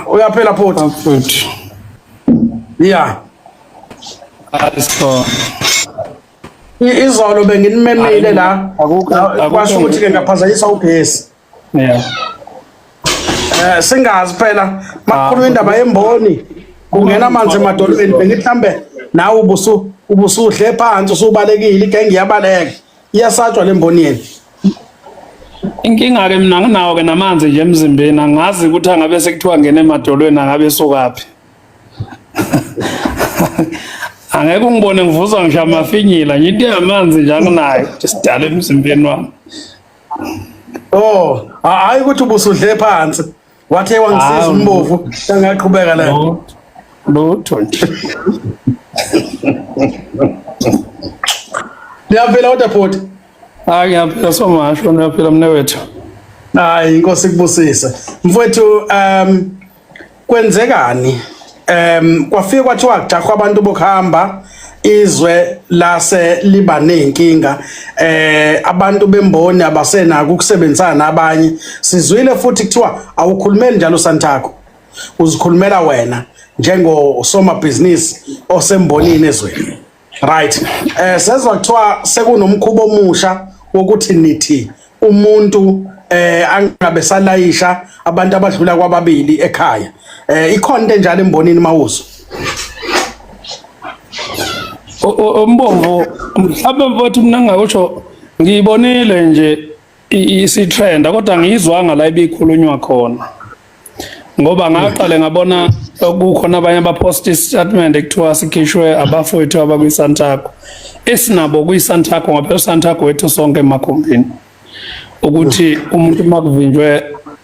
Uyaphela phothi. Yeah. Ayiso. Izolo benginimemile la kwasho ukuthi ke ngaphazanyisa ugesi. Yeah. Singazi phela makukhuluma indaba yemboni kungena amanzi emadolweni bengihlambe nawe ubusuhle phansi usubalekile igenge iyabaleka iyasatshwa lemboni yeni. Inkinga ke mina nginawo ke namanzi nje emzimbeni angazi ukuthi angabe sekuthiwa ngene emadolweni angabe sokaphi. Angeke ungibone ngivuzwa ngisha amafinyila nje into yamanzi nje anginayo isidala emzimbeni wami. Oh, hayi ukuthi ubusudle phansi. Wathe wangisiza umbovu ngaqhubeka la. Lutho nje. Niyaphela kodwa phothi. Hayi ngiyaphela somasho niyaphela mnewethu. Hayi inkosi kubusise. Mfowethu kwenzekani? Kwafika kwathiwa kujahwa abantu bokuhamba izwe lase liba nenkinga abantu bemboni abasenaka ukusebenzisana nabanye sizwile futhi kuthiwa awukhulumeli njalo Santaco uzikhulumela wena njengosomabhizinisi osembonini ezweni right sezwa kuthiwa sekunomkhubo omusha wokuthi nithi umuntu angabe salayisha abantu abadlula kwababili ekhaya ikhonto njalo embonini mawuzo Umbombo mhlawumbe mfowethu mina ngakusho ngiyibonile nje isi-trend kodwa ngiyizwanga la ibikhulunywa khona ngoba ngaqale ngabona kukhona abanye abapost statement ekuthiwa sikhishwe abafowethu abakwi-Santaco esinabo kwi-Santaco ngaphela Santaco wethu sonke emakhumbini ukuthi umuntu makuvinjwe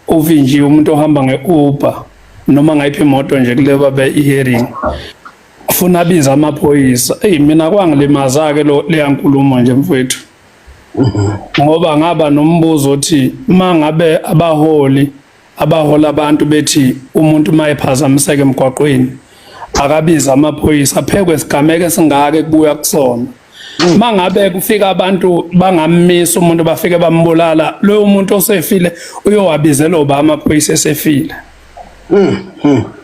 uvinjiwe umuntu ohamba nge-Uber noma ngayiphi imoto nje kule babe i-hearing ufuna biza amaphoyisa mina kwangilimaza ke le yankulumo nje mfowethu ngoba ngaba nombuzo othi mangabe abahola abantu bethi umuntu mayephazamiseke emgwaqweni akabiza amaphoyisa phekwe sigameke singake kubuya kusona mangabe kufika abantu bangammisa umuntu bafike bambulala lo muntu osefile uyowabizela oba amaphoyisa esefile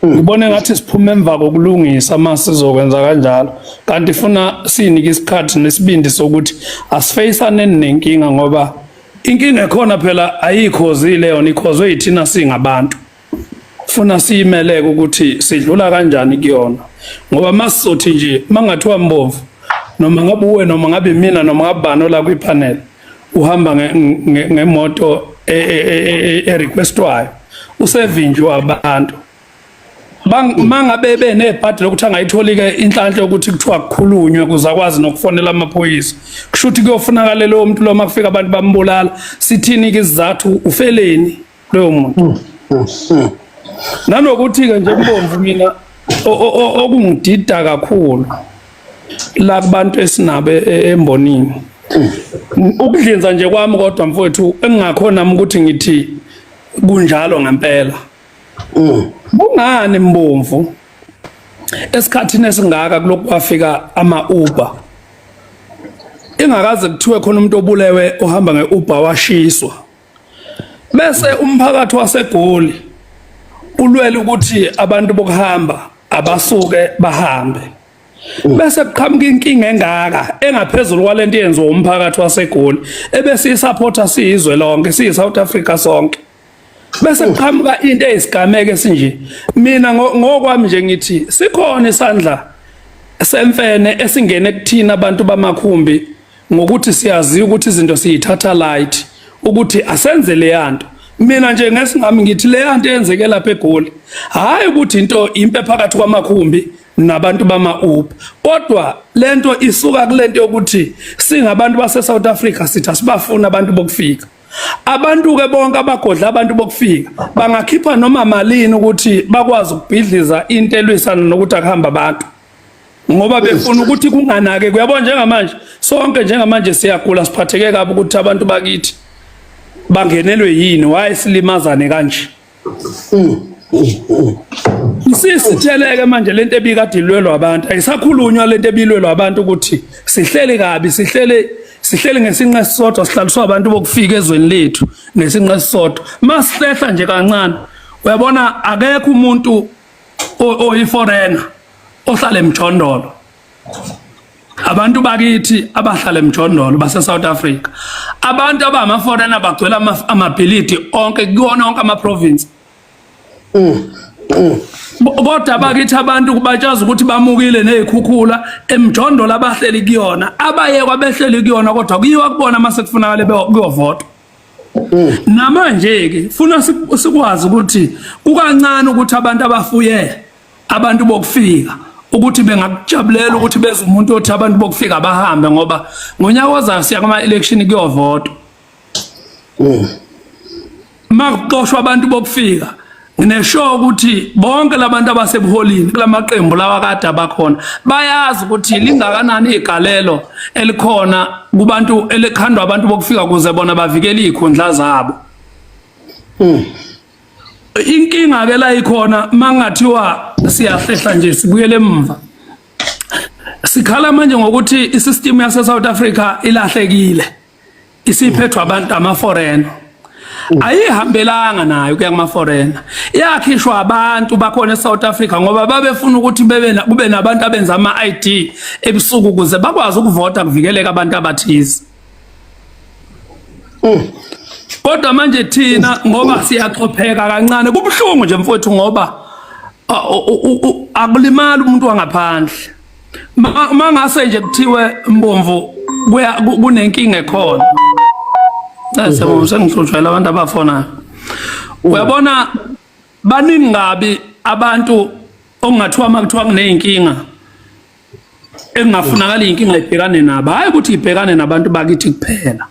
ngibone ngathi siphuma emva kokulungisa masizokwenza kanjalo kanti funa sinike isikhathi nesibindi sokuthi asifeyisane nenkinga ngoba inkinga ekhona phela ayikhozile yona ikhozwe yithina singabantu funa siyimeleke ukuthi sidlula kanjani kuyona ngoba masizothi nje mangathiwa Mbovu noma ngabe uwe noma ngabe mina noma ngabe bani la kwipanel uhamba ngemoto requestwayo usevinjwa abantu mangabe benebhadi lokuthi angayitholi ke inhlanhla yokuthi kuthiwa kukhulunywe kuzakwazi nokufonela amaphoyisa kushuthi kuyofunakala lo muntu lo makufika abantu bambulala sithini ke isizathu ufeleni lo muntu nanokuthi ke nje Mbomvu mina okungidida kakhulu la kubantu esinabo embonini ukudlinza nje kwami kodwa mfowethu engingakhona ukuthi ngithi kunjalo ngempela bungani Mbomvu esikhathini esingaka kuloko kwafika ama-Uber ingakaze kuthiwe khona umuntu obulewe ohamba nge-Uber washiswa bese umphakathi waseGoli ulwele ukuthi abantu bokuhamba abasuke bahambe bese kuqhamuka inkinga engaka engaphezulu kwalento yenziwa umphakathi waseGoli ebese isupporta siyizwe lonke siyi-South Africa sonke bese kuqhamuka into eyisigameke sinje mina ngokwami nje ngithi sikhona isandla semfene esingene kuthina abantu bamakhumbi ngokuthi siyazi ukuthi izinto siyithatha light ukuthi asenze le yanto mina nje ngesingami ngithi le yanto eyenzeke lapha eGoli hayi ukuthi into impe phakathi kwamakhumbi nabantu bama-Uber kodwa lento isuka kulento yokuthi singabantu base South Africa sithi asibafuna abantu bokufika abantu ke bonke abagodla abantu bokufika bangakhipha noma malini ukuthi bakwazi ukubhidliza into elwisana nokuthi akuhamba abantu ngoba befuna ukuthi kunganake kuyabona njengamanje sonke njengamanje siyagula siphatheke kabi ukuthi abantu bakithi bangenelwe yini wayesimazane kanje Sisitheleke manje lento ebikade ilwelwa abantu ayisakhulunywa lento ebilwelwa abantu ukuthi sihlele kabi sihlele ngesinqa sisodwa sihlaliswa abantu bokufika ezweni lethu ngesinqa sisodwa masihlela nje kancane uyabona akekho umuntu oyiforeigner ohlala emjondolo. Abantu bakithi abahlala emjondolo base South Africa, abantu abamaforeigner bagcwela amabhilidi onke kuwona onke ama province. Kodwa bakithi abantu kubatshaza ukuthi bamukile nezikhukhula emjondolo abahleli kuyona, abaye kwabehleli kuyona kodwa kuyiwa kubona mase kufunakala kuyovota. Namanje ke funa sikwazi ukuthi kukancane ukuthi abantu abafuye abantu bokufika ukuthi bengakujabulela ukuthi beze umuntu othi abantu bokufika bahambe ngoba ngonyaka ozayo siya kuma election kuyovota. Makuxoshwa abantu bokufika nginesho ukuthi bonke labantu abasebuholini kulamaqembu lawa kade abakhona bayazi ukuthi lingakanani igalelo elikhona kubantu elikhandwa abantu bokufika kuze bona bavikele izikhundla zabo. Inkinga ke la ikhona mangathiwa siyahlehla nje sibuyele emva. Sikhala manje ngokuthi isystem yase South Africa ilahlekile. Isiphethwa abantu ama-foreigner. Ayihambelanga nayo kuya kuma-foreigner. Yakhishwa abantu bakhona eSouth Africa ngoba babefuna ukuthi kube nabantu abenza ama-ID ebusuku kuze bakwazi ukuvota kuvikeleka abantu abathize. Kodwa manje thina ngoba siyaxopheka kancane kubuhlungu nje mfowethu ngoba akulimali umuntu wangaphandle. Mangase nje kuthiwe Mbomvu kunenkinga ekhona. Sengihlushela abantu abafona. Uyabona baningi ngabi abantu ongathiwa makuthiwa kuneyinkinga engafunakala inkinga ibhekane nabo, hayi ukuthi ibhekane nabantu bakithi kuphela.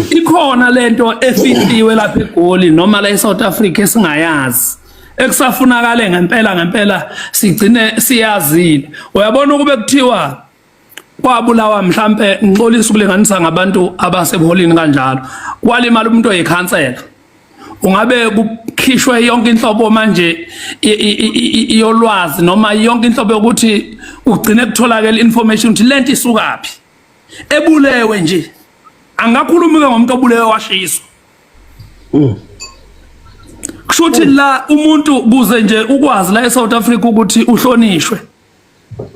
Ikhona lento efihliwe lapha eGoli noma la eSouth Africa esingayazi ekusafunakala ngempela sigcine siyazile. Uyabona ukube kuthiwa kwabulawa mhlambe ngixolisa ukulinganisa ngabantu abasebuholini kanjalo kwalimala umuntu oyikhansela, ungabe kukhishwe yonke inhlobo manje yolwazi noma yonke inhlobo yokuthi ugcine kutholakala information ukuthi lento isukaphi ebulewe nje. Angakhuluma ngomuntu obulewe washiswa. Kushuthi la umuntu kuze nje ukwazi la eSouth Africa ukuthi uhlonishwe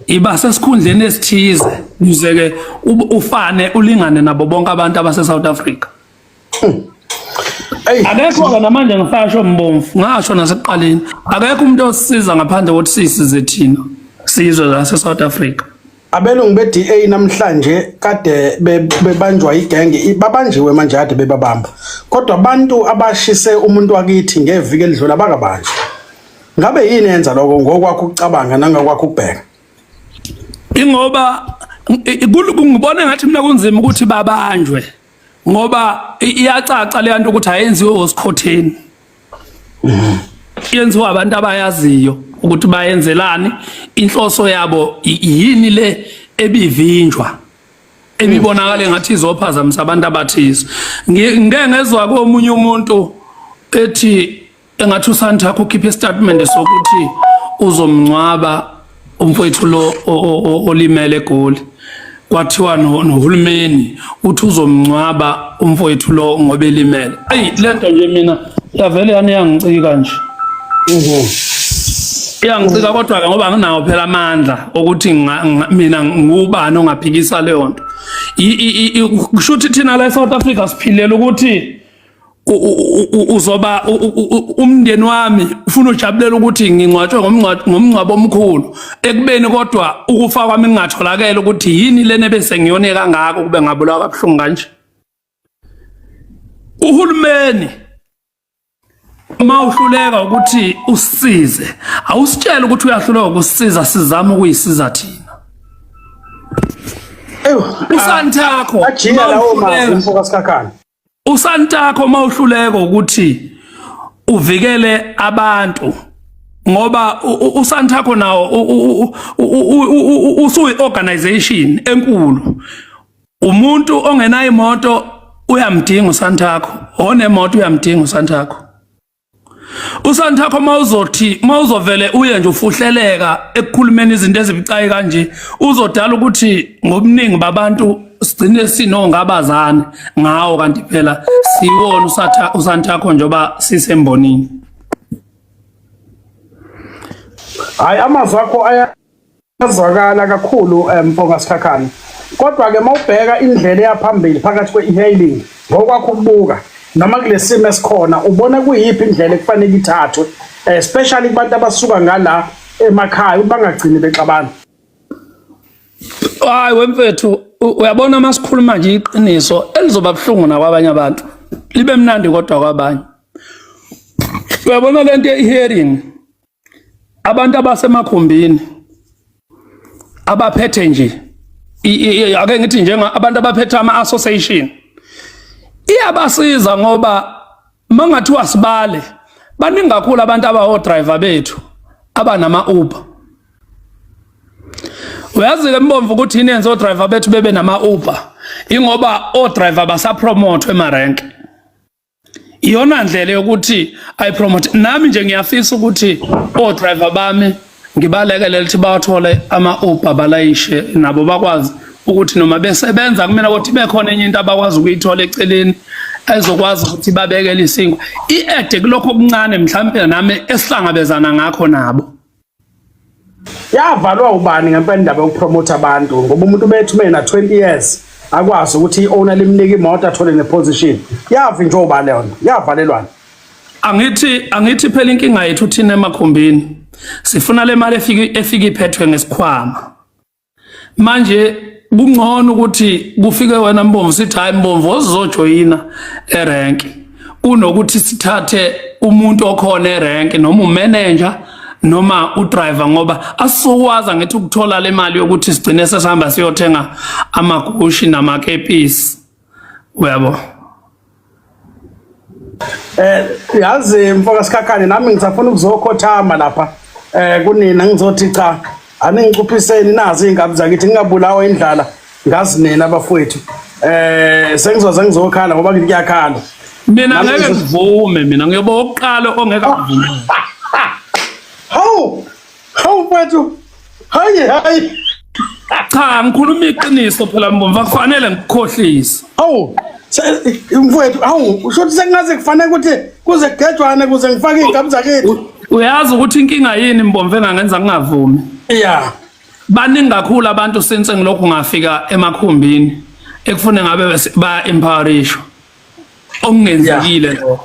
iba sesikhundleni esithize ukuze ke ufane ulingane nabo bonke abantu abase South Africa. Akekho namanje ngisasho Mbomvu, ngasho nasekuqaleni akekho umuntu osisiza ngaphandle kokuthi sisize thina sizwe la eSouth Africa. Abelungu be-DA namhlanje kade bebanjwa igenge, babanjiwe manje kade bebabamba. Kodwa abantu abashise umuntu wakithi ngeviki elidlula bakabanjwa. Ngabe yini yenza lokho ngokwakho ukucabanga nangakwakho ukubheka? Ingoba ngibona ngathi mina kunzima ukuthi babanjwe ngoba iyacaca le nto ukuthi ayenziwe osikhotheni. Yenziwa abantu abayaziyo ukuthi bayenzelani, inhloso yabo yini le ebivinjwa ebibonakala ngathi izophazamisa abantu abathize. Ngeke ngezwe komunye umuntu ethi engathi uSantakho ukhipha istatement sokuthi uzomncwaba umfowethu lo olimele eGoli. Kwathiwa noHulumeni uthi uzomncwaba umfowethu lo ngoba elimele. Lento nje mina yavele yaniyangicika nje. Iyangicika kodwa ke ngoba nginawo phela amandla ukuthi mina ngubani ongaphikisa leyo nto. Kushuthi thina la eSouth Africa siphilela ukuthi uzoba umndeni wami ufuna ujabulela ukuthi ngingcwatshwe ngomncwabo omkhulu ekubeni kodwa ukufa kwami ngingatholakala ukuthi yini lene bese ngiyone kangaka kube ngabulawa kabuhlungu kanje. Uhulumeni mawuhluleka ukuthi usisize awusitshela ukuthi uyahluleka ukusisiza sizama ukuyisiza thina. uSantakho ajika lawo mfocus kakhani. uSantakho mawuhluleka ukuthi uvikele abantu ngoba uSantakho nawo usuyi organization enkulu. Umuntu ongenayo imoto uyamdinga uSantakho, onemoto uyamdinga uSantakho. uSantakho mawuzovele uye nje ufuhleleka ekukhulumeni izinto ezibucayi kanje uzodala ukuthi ngobuningi babantu sigcine sinongabazane ngawo kanti phela siwona uSantakho njoba sisembonini. Hayi amazwi akho ayazwakala kakhulu Mponga Sikhakhane. Kodwa ke mawubheka indlela yaphambili phakathi kwe-e-hailing ngokwakho ukubuka noma kule simo esikhona ubona kuyiphi indlela ekufanele ithathwe especially kubantu abasuka ngala emakhaya bangagcini bexabana. Hayi wemfethu uyabona masikhuluma nje iqiniso elizoba buhlungu nakwabanye abantu libe mnandi kodwa kwabanye. Uyabona lento ye-hearing abantu abasemakhumbini abaphethe nje ake ngithi njenga abantu abaphethe ama-association iyabasiza ngoba mangathiwa sibale baningi kakhulu abantu abawo-driver bethu abanama-Uber. Uyazi-ke Mbomvu ukuthi yini yenza o-driver bethu bebe nama-Uber ingoba o-driver basapromote emarenke. Iyona ndlela yokuthi ayipromote. Nami nje ngiyafisa ukuthi o-driver bami ngibalekele lithi bawathole ama-Uber balayishe nabo bakwazi ukuthi noma besebenza kumele ukuthi bekhona enye into abakwazi ukuyithola eceleni ezokwazi ukuthi babekele isinkwa. I-add kulokho okuncane mhlawumbe nami esihlangabezana ngakho nabo. Yavalwa ubani ngempela indaba yokupromote abantu ngoba umuntu bethu mena 20 years akwazi ukuthi i-owner limnika imoto athole neposition. Yavinjwa ubani yona? Yavalelwana. Angithi phela inkinga yethu thina emakhumbini sifuna le mali efika iphethwe ngesikhwama. Manje kungcono ukuthi kufike wena Mbomvu sithi hayi Mbomvu ozojoyina erenki kunokuthi sithathe umuntu okhona erenki noma umanager noma udriver ngoba asizokwazi ngithi ukuthola le mali yokuthi sigcine sesihamba siyothenga amagushi namakepisi. Uyabo? Yazi Mfoka Sikhakhane nami ngisafuna ukuzokhothama lapha kunina ngizothi cha aningicuphiseni nazi ingabi zakithi ngingabulawa indlala ngazi nina abafowethu sengizoza ngizokhala ngoba ngithi kuyakhala. Mina ngeke ngivume mina ngiyoba oqala ongeka kuvume. Hawu mfowethu hayi Cha ngikhuluma iqiniso phela Mbomvu akufanele ngikukhohlise. Hawu mfowethu hawu usho ukuthi sengaze kufanele ukuthi kuze kugejwane kuze ngifake ingabi zakithi. Uyazi ukuthi inkinga yini Mbomvu engangenza ngingavumi? Yeah. Baningi kakhulu abantu since ngilokhu ngafika emakhumbini ekufune ngabe ba empowerishwa. Okungenzekile lo.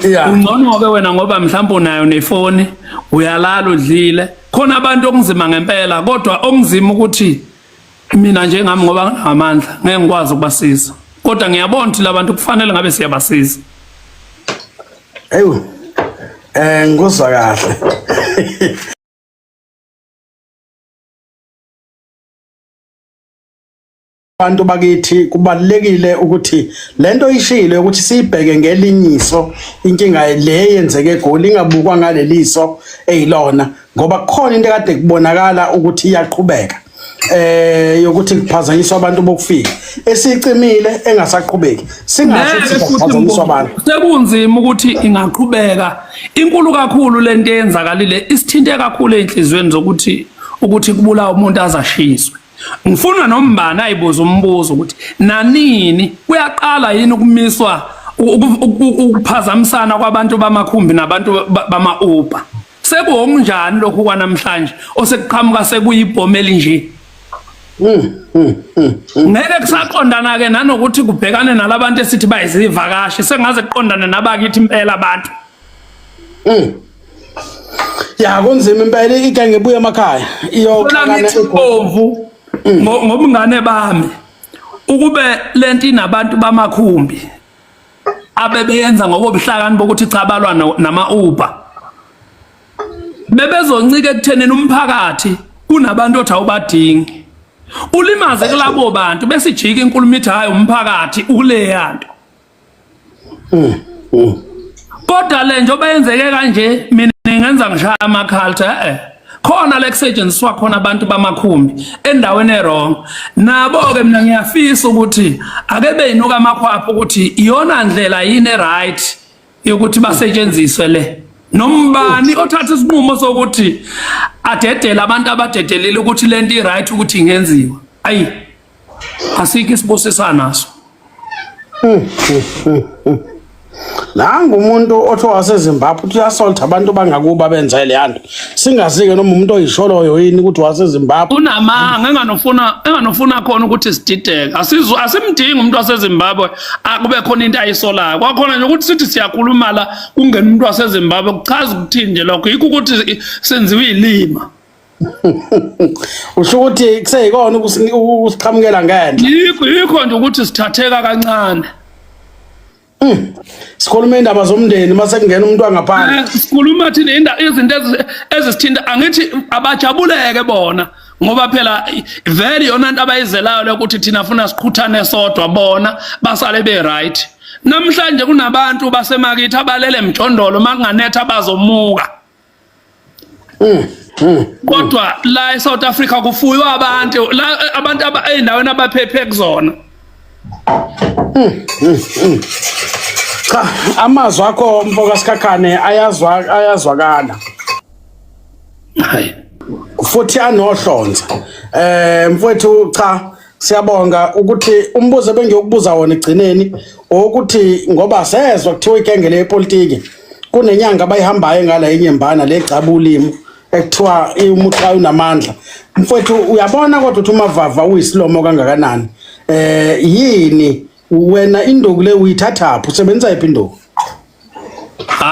Yeah. Ungcono ke wena ngoba mhlawumbe unayo nefoni uyalala udlile. Khona abantu okuzima ngempela kodwa okuzima ukuthi mina njengami ngoba ngamandla ngeke ngikwazi ukubasiza. Kodwa ngiyabona ukuthi labantu kufanele ngabe siyabasiza. Eyo. Ngizwa kahle. Abantu bakithi kubalekile ukuthi lento ishilo ukuthi siyibheke ngelinyiso inkinga le yenzeke eGoli ingabukwa ngaleliso eyilona ngoba kukhona into ekade kubonakala ukuthi iyaqhubeka yokuthi kuphazanyiswa abantu bokufika esicimile engasaqhubeki singathi kuphazanyiswa abantu. Sekunzima ukuthi ingaqhubeka inkulu kakhulu lento eyenzakalile isithinte kakhulu enhlizweni zokuthi kubulawa umuntu azashiswe. Ngifuna nombani ayibuza umbuzo ukuthi nanini kuyaqala yini ukumiswa ukuphazamisana kwabantu bamakhumbi nabantu bama-Uber. Sekuwonjani lokhu kwanamhlanje osekuqhamuka sekuyibhomeli nje. Ngeke kusaqondana ke nanokuthi kubhekane nalabantu esithi bayizivakashi sengaze kuqondane nabakithi impela abantu. Ya kunzima impela igenge ebuya emakhaya iyoqala Mbomvu ngobungane bami ukube lento inabantu bamakhumbi abebeyenza ngobuhlakani bokuthi cha balwa nama-Uber bebezoncika ekuthenini umphakathi kunabantu othi awubadingi ulimaze kulabo bantu besijika inkulumo ithi hayi umphakathi uleyanto. Kodwa le njoba yenzeke kanje mina ngenza ngishaya amakhalta khona la kusetshenziswa khona abantu bamakhumbi endaweni erong nabo ke mina ngiyafisa ukuthi ake beyinuka amakhwapho ukuthi iyona ndlela yini right yokuthi basetshenziswe le nombani othatha isinqumo sokuthi adedela abantu abadedelile ukuthi lento i right ukuthi ingenziwa ayi asikho isibusisa naso. Nangu umuntu otho waseZimbabwe uthi assault abantu bangakuba benza le yanto. Singazike noma umuntu oyisholoyo yini ukuthi waseZimbabwe. Unamanga enganofuna khona ukuthi sidideke. Asimdingi umuntu waseZimbabwe akube khona into ayisolayo. Kwakhona nje ukuthi sithi siyakhuluma la kungena umuntu waseZimbabwe kuchaza ukuthini nje lokho. Yikho ukuthi senziwe ilima. Usho ukuthi kuseyikona ukusiqhamukela ngento. Yikho nje ukuthi sithatheka kancane. Sikhuluma indaba zomndeni mase kungena umuntu angaphandle. Sikhuluma thina izinto ezisithinta angithi abajabuleke bona ngoba phela vele yona into abayizelayo ukuthi thina afuna sikhuthane sodwa bona basale be right. Namhlanje kunabantu basemakithi abalele emjondolo makunganetha bazomuka. Kodwa la eSouth Africa kufuywa abantu la abantu endaweni abaphephe kuzona. Cha amazwi akho mfoka Sikhakhane ayazwakala. Hayi. Futhi anohlonza. Mfowethu cha siyabonga ukuthi umbuzo bengiyokubuza wona egcineni ukuthi ngoba sezwe kuthiwa igenge lepolitiki kunenyanga abayihambayo ngala enyembana legcaba ulimi ekuthiwa umuqa unamandla. Mfowethu uyabona kodwa ukuthi umavava uyisilomo kangakanani. Yini wena induku le uyithathaphi usebenzisa iphi induku?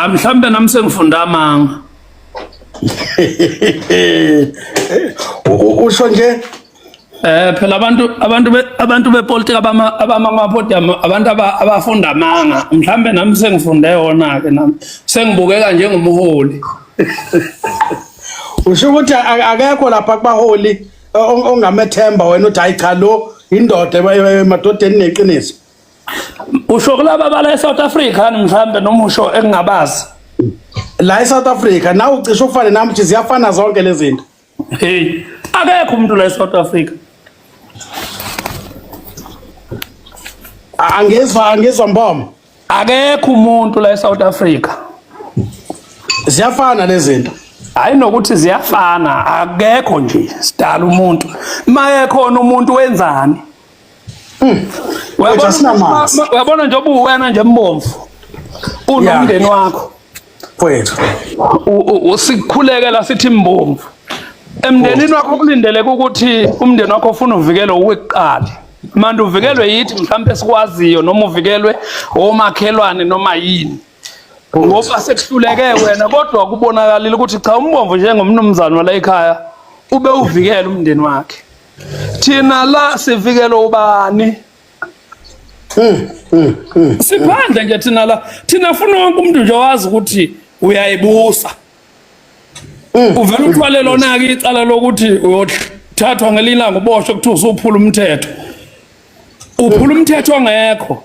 Mhlambe nami sengifunda amanga. Usho nje Phela abantu bepolitiki abamapodium abantu abafunda amanga. Mhlambe nami sengifunde yona ke nami sengibukeka njengomholi. Usho ukuthi akekho lapha kubaholi ongamethemba wena uthi hayi cha lo indoda emadodeni neqiniso. Usho kulaba bala eSouth Africa mhlambe noma usho engingabazi. La eSouth Africa nawe ucishe ufane nami ukuthi ziyafana zonke lezi zinto. Hey, akekho umuntu la eSouth Africa. Angizwa mbomo. Akekho umuntu la eSouth Africa. Ziyafana lezi zinto. Hayi nokuthi ziyafana akekho nje sidala umuntu. Maye khona umuntu wenzani? Uyabona nje obuwena nje mbomvu. Unomndeni wakho. Mfowethu. Usikhulekela sithi mbomvu. Emndenini wakho kulindeleke ukuthi umndeni wakho ufuna uvikelwe ukuqala. Manje uvikelwe yithi mhlawumbe sikwaziyo noma uvikelwe omakhelwane noma yini. Ngoba sekuhluleke wena kodwa kubonakalile ukuthi cha umbomvu njengomnumzane wala ekhaya ube uvikele umndeni wakhe. Thina la sivikele ubani? Siphandle nje thina la thina funa wonke umuntu nje wazi ukuthi uyayibusa. Uvela uthwale lona ke icala lokuthi uyothathwa ngelilanga uboshwe kuthi usuphula umthetho. Uphula umthetho ongekho.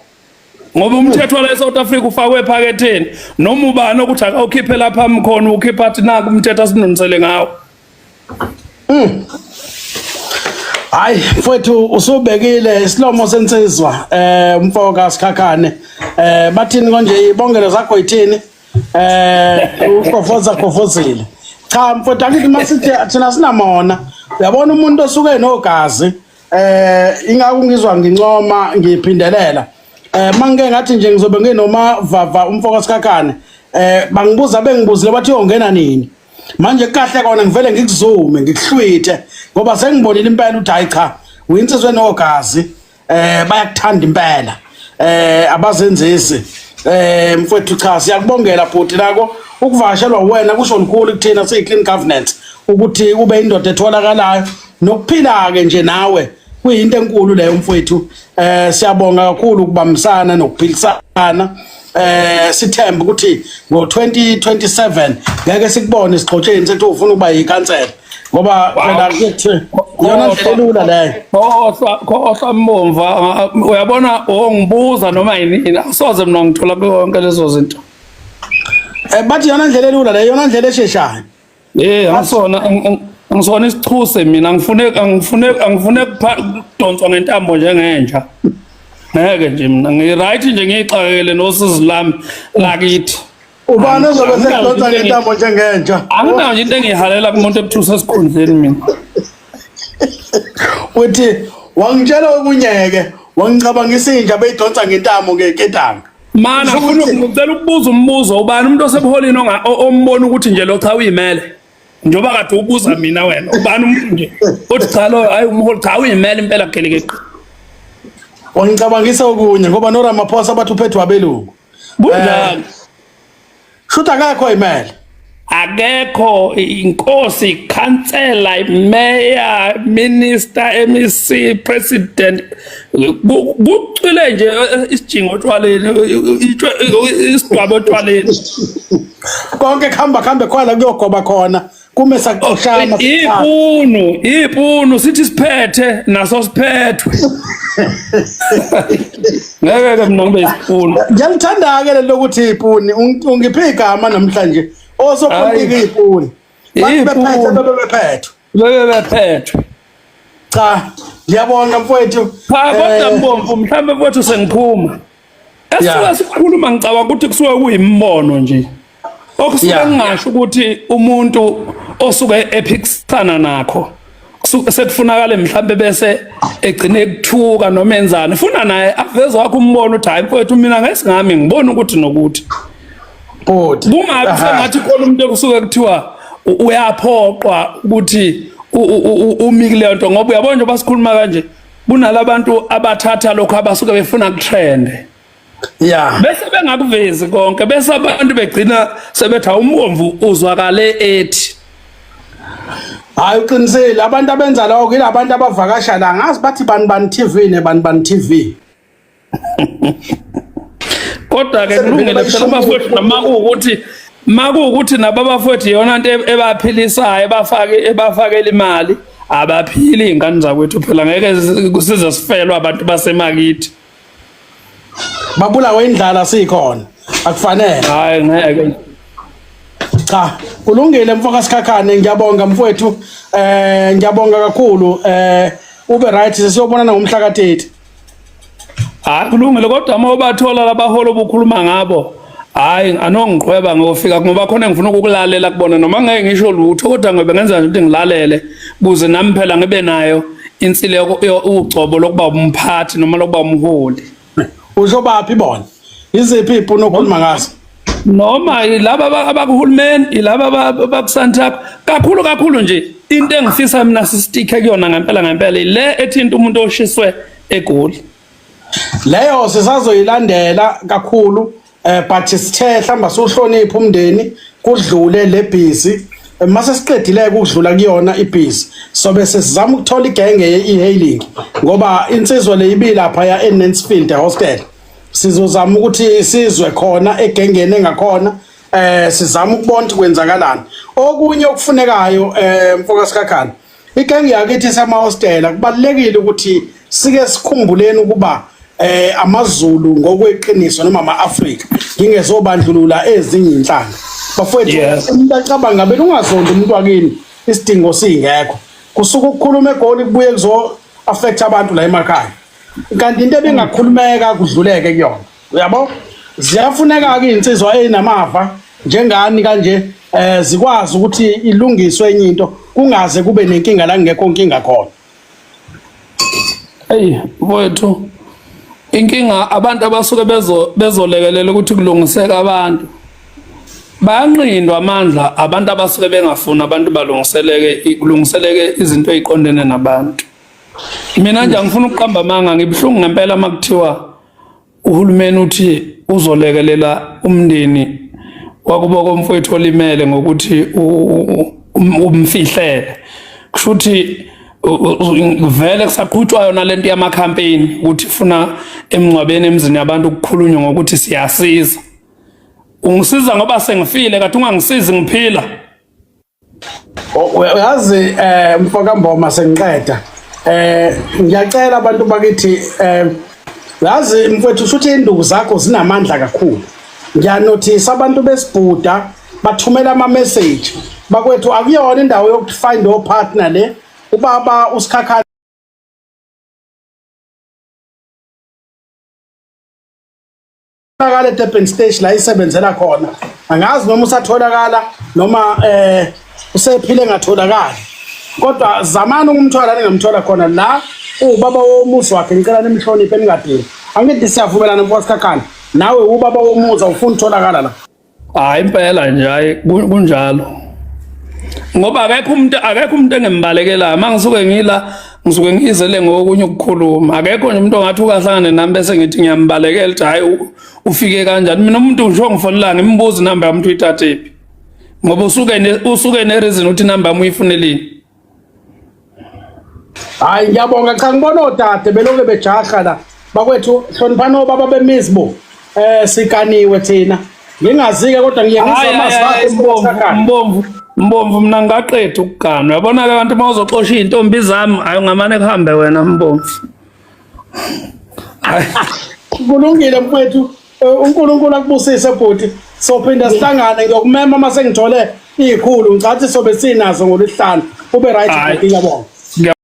Ngoba umthetho la eSouth Africa ufakwe ephaketheni noma ubani ukuthi akawukhiphe lapha mkhona ukhipha athi naku umthetho asinunisele ngawo. Hayi mfowethu usubekile isilomo sensizwa mfoka Sikhakhane bathini konje ibongelo zakho yithini uqofozile cha mfowethu akithi masithi thina sinamona uyabona umuntu osuke nogazi ingakungizwa ngincoma ngiphindelela mangeke ngathi nje ngizobe nginoma vava umfoka Sikhakhane bangibuza bengibuzile bathi uyongena nini manje kahle kona ngivele ngikuzume ngikuhlwithe ngoba sengibonile impela uthi hayi cha uyinsizwe nogazi bayakuthanda impela abazenzisi mfowethu cha siyakubongela bhuti lako ukuvakashelwa wena kusho likhulu kuthina siyi clean governance ukuthi ube indoda etholakalayo nokuphila ke nje nawe kuyinto enkulu leyo mfowethu siyabonga kakhulu ukubambisana nokuphilisana sithemba ukuthi ngo2027 ngeke sikubone sigxotsheni sethi ufuna ukuba yikansela ngoba phela kuthi yona ntelula leyo khohla mbomva uyabona ongibuza noma yini asoze mina ngithola konke lezo zinto bathi yona ndlela elula leyo yona ndlela esheshayo angisona isichuse mina angifune kudonswa ngentambo njengenja ngeke nje mina ngiright nje ngixakekele nosizi lami lakithi ubani ozobe sekudonsa ngentambo njengenja anginayo nje into engihalela kumuntu ebuthusa esikhundleni mina uthi wangitshela okunyeke wangicabangisa inja beyidonsa ngentamo ngeketanga Mana ngifuna ngicela ukubuza umbuzo ubani umuntu osebuholini ombona ukuthi nje lo cha uyimele njoba kade ubuza mina wena ubani umuntu nje uthi cha lo hayi umholi cha uyimele impela kugeleke wangicabangisa okunye ngoba no Ramaphosa bathi uphethwe abelungu bunjani shutha akakho imali akekho inkosi councillor mayor minister MEC president kucile nje isijingo otshwaleni isidwabo otshwaleni konke kuhamba khona kuyogoba khona kume saxoshana ipunu sithi siphethe naso siphethwe ngeke mina ngibe isipunu ngiyalithanda ke lokuthi ipuni ungiphe igama namhlanje osopolitiki ipuni bebephethe cha ngiyabonga mfowethu kodwa mbomvu mhlambe mfowethu sengiphuma esisuka sikhuluma ngicabanga ukuthi kusuke kuyimbono nje okusuke ngingasho ukuthi umuntu osuke ephikisana nakho sekufunakala mhlambe bese egcine ekuthuka noma enzani funa naye aveze wakhe umbono uthi hayi mfowethu mina ngesingami ngibona ukuthi nokuthi bungabe sengathi khona umuntu okusuke kuthiwa uyaphoqwa ukuthi umikile nto ngoba uyabona nje basikhuluma kanje kunalabantu abathatha lokho abasuke befuna kutrende bese bengakuvezi konke bese abantu begcina sebetha umomvu uzwakale ethi hayi uqinisele abantu abenza lokho yilabantu abavakasha la ngazi bathi bani TV nebani TV kodwa ke kulungile phela abafowethu makuwukuthi nababafowethu yona into ebaphilisayo ebafakela imali abaphili ingane zakwethu phela ngeke size sifelwe abantu basemakithi babulawe indlala sikhona akufanele hayi ngeke cha kulungile mfoka Sikhakhane ngiyabonga mfowethu ngiyabonga kakhulu ube right sesiyobonana ngomhla ka30 hayi kulungile kodwa uma ubathola labaholo obukhuluma ngabo hayi anongiqhweba ngofika ngoba khona ngifuna ukulalela kubona noma ngeke ngisho lutho kodwa ngobe ngenza nje ukuthi ngilalele kuze nami phela ngibe nayo insile ugcobo lokuba umphathi noma lokuba umholi usho baphi bona iziphi ipuno okhuluma ngazo noma laba abakuhulumeni ilaba abakusantha kakhulu nje into engifisa mina sistikhe kuyona ngempela le ethinta umuntu oshiswe eGoli leyo sisazoyilandela kakhulu but sithe hlamba sohlonipha umndeni kudlule le busy mase siqedile ukudlula kuyona ibhizi so bese sizama ukuthola igenge ye-e-hailing ngoba insizwa le ibila lapha ya eNansfield hostel sizozama ukuthi sizwe khona egengeni engakhona sizama ukubona ukuthi kwenzakalani okunye okufunekayo mfoka Sikhakhane igenge yakithi sema hostel kubalekile ukuthi sike sikhumbuleni ukuba amaZulu ngokweqiniso noma ama-Afrika ngingezobandlulula ezinye inhlanga bafowethu umuntu acabanga ngabe ungazonda umuntu wakini isidingo singekho kusuka ukukhuluma eGoli kubuye kuzo affect abantu la emakhaya kanti into ebingakhulumeka kudluleke kuyona uyabo ziyafuneka ke insizwa enamava njengani kanje zikwazi ukuthi ilungiswe enye into kungaze kube nenkinga la ngekho inkinga khona hey mfowethu inkinga abantu abasuke bezolekelela ukuthi kulungiseke abantu bayanqindwa amandla abantu abasuke bengafuni abantu kulungiseleke izinto eziqondene nabantu mina nje ngifuna ukuqamba amanga ngibhlungu ngempela makuthiwa uhulumeni uthi uzolekelela umndeni wakubo komfowethu olimele ngokuthi umfihlele kushuthi vele kusaqhutshwa yona lento yama campaign ukuthi funa emngcwabeni emzini yabantu ukukhulunywa ngokuthi siyasiza ungisiza ngoba sengifile kade ungangisizi ngiphila uyazi mfoka Mboma sengiqeda ngiyacela abantu bakithi yazi mfowethu ushuthi induku zakho zinamandla kakhulu ngiyanothisa abantu besibhuda bathumela ama message bakwethu akuyona indawo yokufind o partner le ubaba uSikhakhane akale Durban stage la isebenzela khona angazi noma usatholakala noma usephile ngatholakala kodwa zamani ukumthola ningamthola khona la ubaba womuzi wakhe ngicela nimhloniphe ningadini angithi siyavumelana mfowethu Khakhane nawe ubaba womuzi awufuni utholakala la hayi impela nje hayi kunjalo ngoba akekho umuntu engembalekelayo mangisuke ngisuke ngizele ngokunye ukukhuluma akekho nje umuntu ongathi ukahlangane nami bese ngithi ngiyambalekela ukuthi hayi ufike kanjani mina umuntu ngisho ngifonela ngimbuza inamba yami uyithathephi ngoba usuke nereason ukuthi inamba yami uyifunelini. Hayi ngiyabonga cha ngibona odade beloke bejaha la bakwethu hloniphana obaba bemizbo sikaniwe thina ngingazike kodwa ngiye ngizama Mbomvu mina ngaqeda ukuganwa uyabona ke abantu mawuzoxosha izintombi zami hayi ngamane kuhambe wena Mbomvu. Kulungile mfowethu uNkulunkulu akubusise futhi sophinda sihlangane ngiyokumema mase ngithole izikhulu ngicathi sobe sinazo ngolisihlanu ube right ngiyabonga.